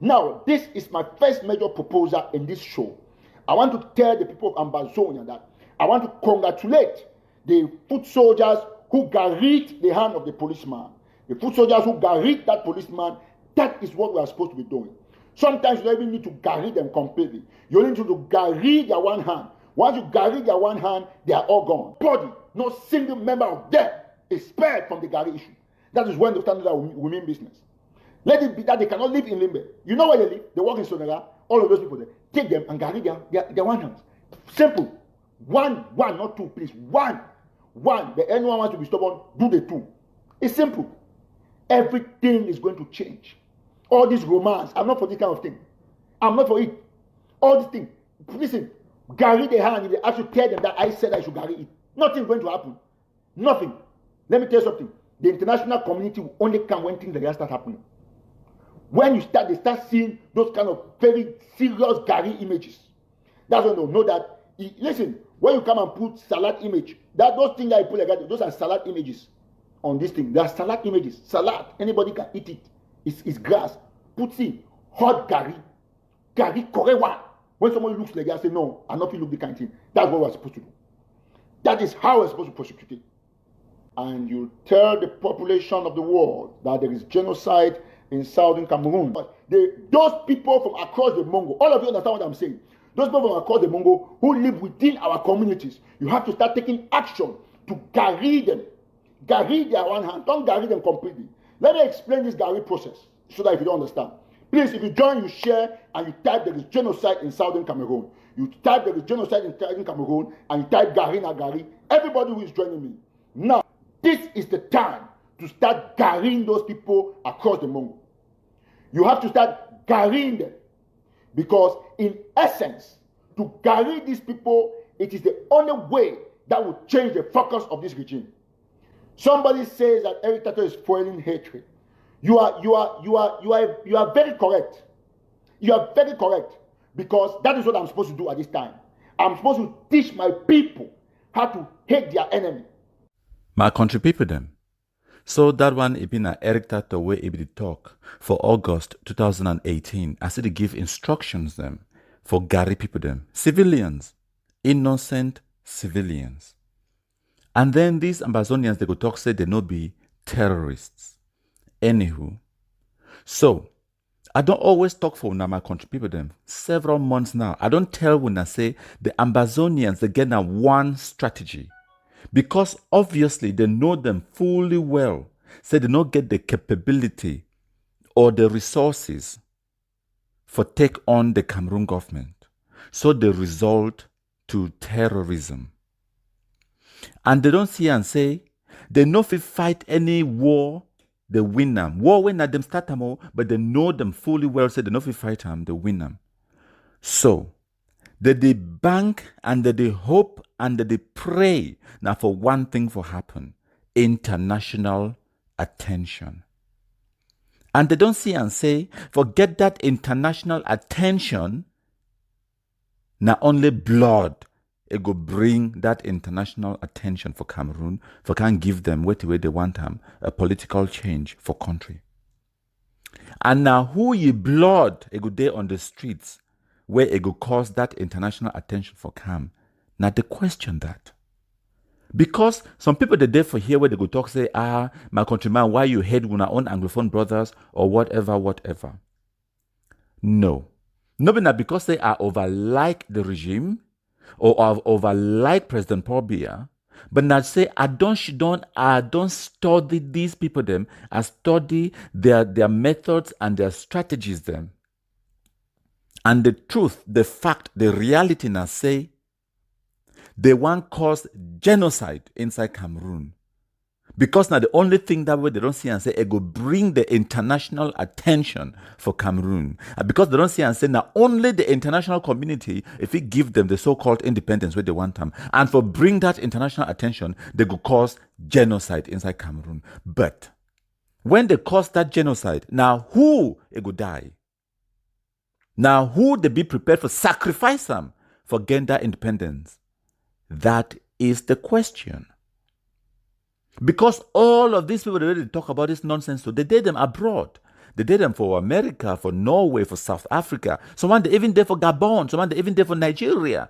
Now, this is my first major proposal in this show. I want to tell the people of Ambazonia that I want to congratulate the foot soldiers who garrotted the hand of the policeman. The foot soldiers who garrotted that policeman. That is what we are supposed to be doing. Sometimes you don't even need to garrote them completely. You only need to garrote their one hand. Once you garrote their one hand, they are all gone. Body, no single member of them is spared from the garrote issue. That is when the standard will mean business. Let it be that they cannot live in Limbe. You know where they live? They work in Sonora. All of those people there. Take them and garrote their one hand. Simple. One, not two, please. One. The anyone wants to be stubborn, do the two. It's simple. Everything is going to change. All this romance, I'm not for this kind of thing. I'm not for it. All this thing. Listen, garrote the hand, if they actually tell them that I said I should garrote it, nothing is going to happen. Nothing. Let me tell you something. The international community will only come when things like that start happening. When they start seeing those kind of very serious garrote images. That's when they'll know that. Listen, when you come and put salad image, those things that you put like that, those are salad images on this thing. They are salad images. Salad, anybody can eat it. It's grass. Put see, hot garri correct one. When someone looks like that, say no, I'm not look the kind of thing. That's what we're supposed to do. That is how we're supposed to prosecute it. And you tell the population of the world that there is genocide in southern Cameroon. But those people from across the Mongo, all of you understand what I'm saying. Those people from across the Mongo who live within our communities, you have to start taking action to garrote them. Garrote their one hand. Don't garrote them completely. Let me explain this garrote process so that if you don't understand. Please, if you join, you share, and you type there is genocide in southern Cameroon. You type there is genocide in southern Cameroon, and you type garrote. Everybody who is joining me. Now, this is the time to start garroting those people across the Mongo. You have to start garroting them. Because in essence, to garrote these people, it is the only way that will change the focus of this regime. Somebody says that Eric Tato is fueling hatred. You are very correct. You are very correct. Because that is what I'm supposed to do at this time. I'm supposed to teach my people how to hate their enemy. My country people them. So that one it been a Eric Tato way it be talk for August 2018. I said to give instructions them for garrote people them. Civilians. Innocent civilians. And then these Ambazonians they go talk say they no be terrorists. Anywho. So I don't always talk for my country people them. Several months now. I don't tell when I say the Ambazonians they get now one strategy. Because obviously they know them fully well. Say they don't get the capability or the resources for take on the Cameroon government. So they result to terrorism. And they don't see and say, they know if they fight any war, they win them. War when them start them, but they know them fully well, so they know if they fight them, they win them. So, they bank and they hope and they pray now for one thing for happen. International attention. And they don't see and say, forget that international attention, now only blood it go bring that international attention for Cameroon, for can give them what way they want them, a political change for country. And now who ye blood it go there on the streets where it go cause that international attention for Cam. Now they question that. Because some people they there for here where they go talk say, my countryman, why you hate Wuna own Anglophone brothers or whatever. No. Not because they are over like the regime or are over like President Paul Biya, but not say I don't study these people them. I study their methods and their strategies them. And the truth, the fact, the reality now say they want cause genocide inside Cameroon. Because now the only thing that way they don't see and say it go bring the international attention for Cameroon. And because they don't see and say now only the international community, if it give them the so-called independence where they want them, and for bring that international attention, they go cause genocide inside Cameroon. But when they cause that genocide, now who it go die? Now who they be prepared for sacrifice them for getting that independence? That is the question. Because all of these people already talk about this nonsense, so they did them abroad. They did them for America, for Norway, for South Africa. Someone they even there for Gabon. Someone they even there for Nigeria.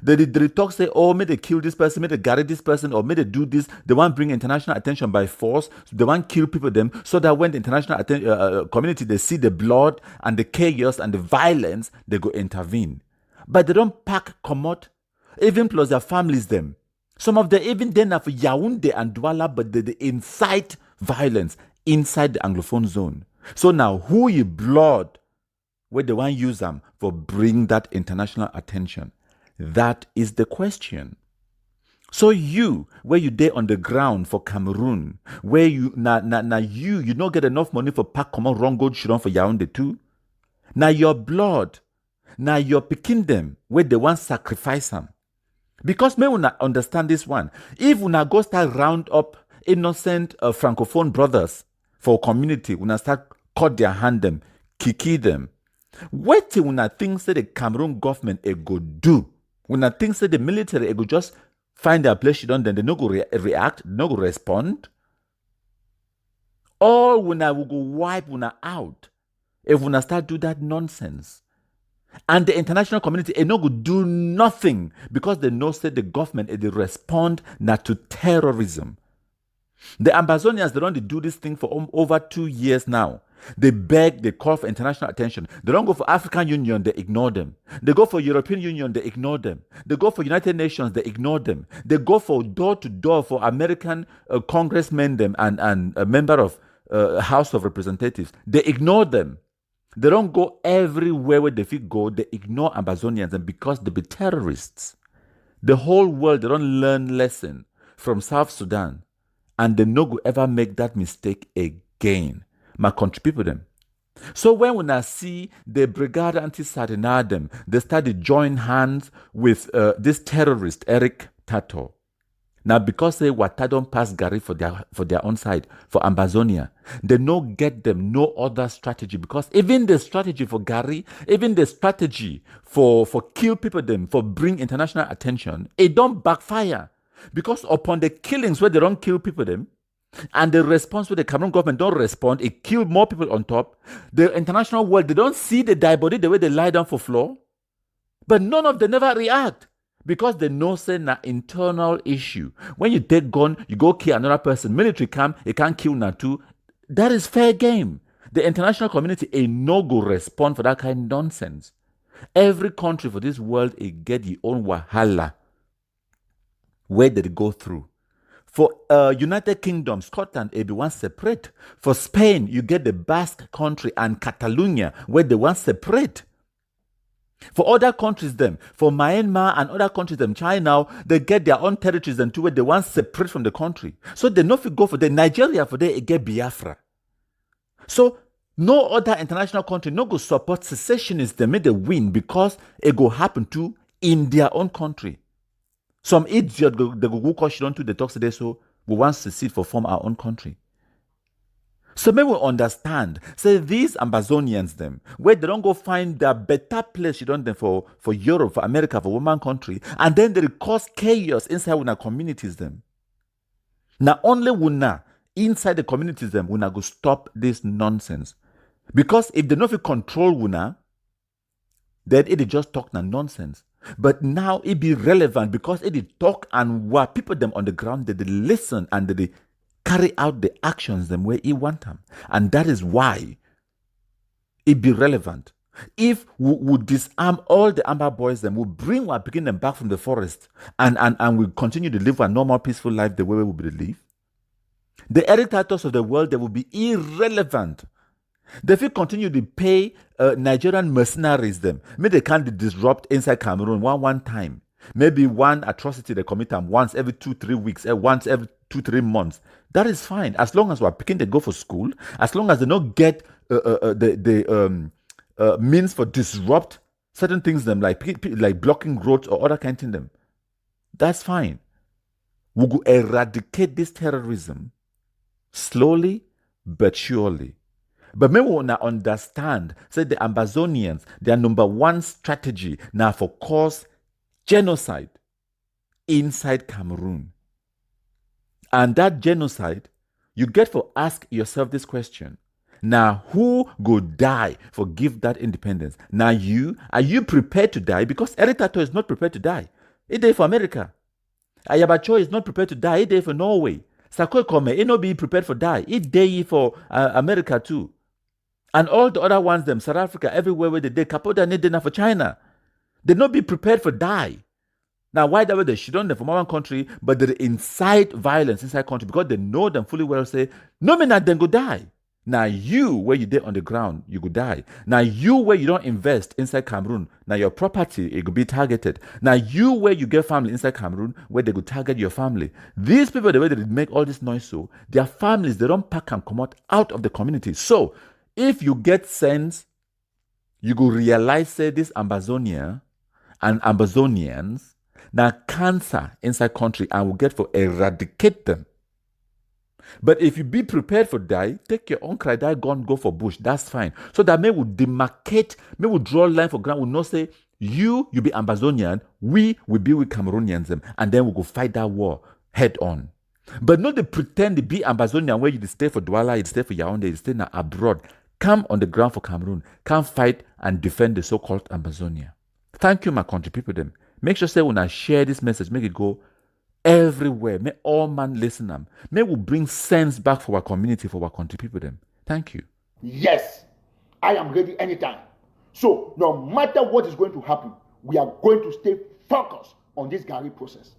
They talk say, oh, may they kill this person, may they garrote this person, or may they do this. They want to bring international attention by force. They want to kill people them so that when the international community, they see the blood and the chaos and the violence, they go intervene. But they don't pack commot, even plus their families them. Some of them even then are for Yaoundé and Douala, but they incite violence inside the Anglophone zone. So now, who you blood, where they want to use them for bring that international attention? That is the question. So you, where you there on the ground for Cameroon, where you you don't get enough money for pack common wrong gold shit on for Yaoundé too. Now your blood, now you're picking them where they want sacrifice them. Because may we not understand this one. If we not go start round up innocent francophone brothers for community, we not start cut their hand them, kiki them. What till we not think say the Cameroon government go do? We not think say the military go just find their place on them, they no go react, they no go respond. All we not will go wipe we not out if we not start do that nonsense. And the international community no go do nothing because they know say the government they respond not to terrorism. The Ambazonians, they don't do this thing for over 2 years now. They beg, they call for international attention. They don't go for African Union, they ignore them. They go for European Union, they ignore them. They go for United Nations, they ignore them. They go for door to door for American congressmen them and a member of House of Representatives. They ignore them. They don't go everywhere where they feel go. They ignore Ambazonians, and because they be terrorists. The whole world, they don't learn lesson from South Sudan, and they no go ever make that mistake again. My country people them. So when we now see the Brigade Anti-Sardina them, they start to join hands with this terrorist Eric Tato. Now because they Wata don't pass Gary for their own side, for Ambazonia, they no get them no other strategy, because even the strategy for Gary, even the strategy for kill people them, for bring international attention, it don't backfire. Because upon the killings where they don't kill people them, and the response where the Cameroon government don't respond, it killed more people on top. The international world, they don't see the dead body the way they lie down for floor. But none of them never react. Because they know say na internal issue. When you take gun, you go kill another person. Military come, it can't kill na too. That is fair game. The international community a no go respond for that kind of nonsense. Every country for this world it get the own wahala. Where did it go through? For United Kingdom, Scotland, it be one separate. For Spain, you get the Basque country and Catalonia, where they want separate. For other countries, them, for Myanmar and other countries, them, China, they get their own territories and where they want separate from the country. So they know if you go for the Nigeria, for they get Biafra. So no other international country no go support secessionists. They made a win because it go happen to in their own country. Some idiot they go question to the talk today, so we want to secede for form our own country. So maybe we understand. Say these Ambazonians them, where they don't go find their better place you don't them for Europe, for America, for woman country, and then they cause chaos inside Wuna communities them. Now only Wuna inside the communities them Wuna go stop this nonsense. Because if they don't feel control Wuna, then it just talk na nonsense. But now it be relevant because it talk and what people them on the ground they listen and they carry out the actions them where he want them. And that is why it be relevant. If we would disarm all the Amber boys, then we'll bring or begin them back from the forest and we continue to live a normal, peaceful life the way we would live. The educators of the world, they will be irrelevant. They will continue to pay Nigerian mercenaries them. Maybe they can't disrupt inside Cameroon one time. Maybe one atrocity they commit them once every 2-3 weeks, once every 2-3 months. That is fine. As long as we're picking they go for school, as long as they don't get the means for disrupt certain things them like blocking roads or other kind of them. That's fine. We go eradicate this terrorism slowly but surely. But maybe we want to understand, say the Ambazonians, their number one strategy now for cause genocide inside Cameroon. And that genocide, you get to ask yourself this question. Now, who go die for give that independence? Now, are you prepared to die? Because Eric Tato is not prepared to die. He died for America. Ayabacho is not prepared to die. He died for Norway. Sakoi Kome, he not be prepared for die. He died for America too. And all the other ones, them, South Africa, everywhere where they did, Kapoda need dinner for China. They not be prepared for die. Now, why that way they should them from one country, but they incite violence inside country because they know them fully well say, no me not then go die. Now you, where you did on the ground, you go die. Now you, where you don't invest inside Cameroon, now your property, it could be targeted. Now you, where you get family inside Cameroon, where they could target your family. These people, the way they make all this noise so, their families, they don't pack and come out of the community. So, if you get sense, you go realize, say, this Ambazonia and Ambazonians, now cancer inside country and will get for eradicate them. But if you be prepared for die, take your own cry, die, gun, go for bush. That's fine. So that may will demarcate, may will draw line for ground, will not say, you be Ambazonian, we will be with Cameroonians, and then we'll go fight that war head on. But not they pretend to be Ambazonian where you stay for Douala, you stay for Yaoundé, you stay now abroad. Come on the ground for Cameroon. Come fight and defend the so-called Ambazonia. Thank you, my country people. Them. Make sure say when I share this message, make it go everywhere. May all man listen them. May we bring sense back for our community, for our country people. Them. Thank you. Yes, I am ready anytime. So no matter what is going to happen, we are going to stay focused on this Gary process.